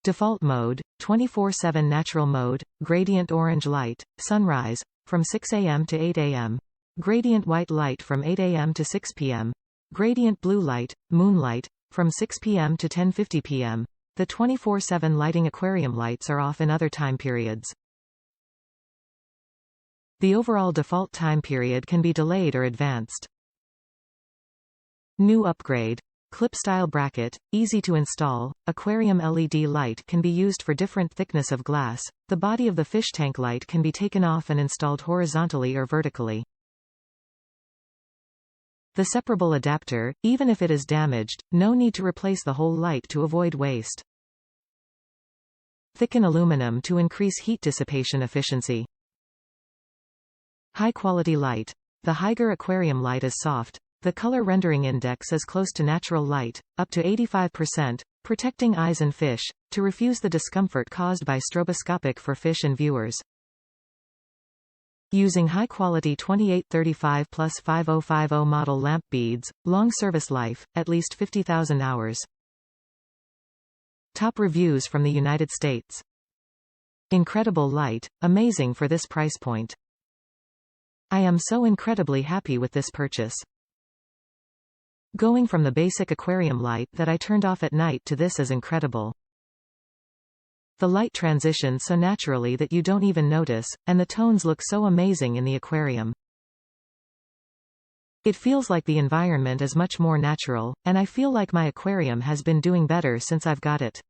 Default mode, 24/7 natural mode, gradient orange light, sunrise, from 6 a.m. to 8 a.m. Gradient white light from 8 a.m. to 6 p.m. Gradient blue light, moonlight, from 6 p.m. to 10:50 p.m. The 24/7 lighting aquarium lights are off in other time periods. The overall default time period can be delayed or advanced. New upgrade. Clip-style bracket, easy to install. Aquarium LED light can be used for different thickness of glass. The body of the fish tank light can be taken off and installed horizontally or vertically. The separable adapter, even if it is damaged, no need to replace the whole light to avoid waste. Thicken aluminum to increase heat dissipation efficiency. High-quality light. The hygger aquarium light is soft. The color rendering index is close to natural light, up to 85%, protecting eyes and fish, to refuse the discomfort caused by stroboscopic for fish and viewers. Using high-quality 2835 plus 5050 model lamp beads, long service life, at least 50,000 hours. Top reviews from the United States. Incredible light, amazing for this price point. I am so incredibly happy with this purchase. Going from the basic aquarium light that I turned off at night to this is incredible. The light transitions so naturally that you don't even notice, and the tones look so amazing in the aquarium. It feels like the environment is much more natural, and I feel like my aquarium has been doing better since I've got it.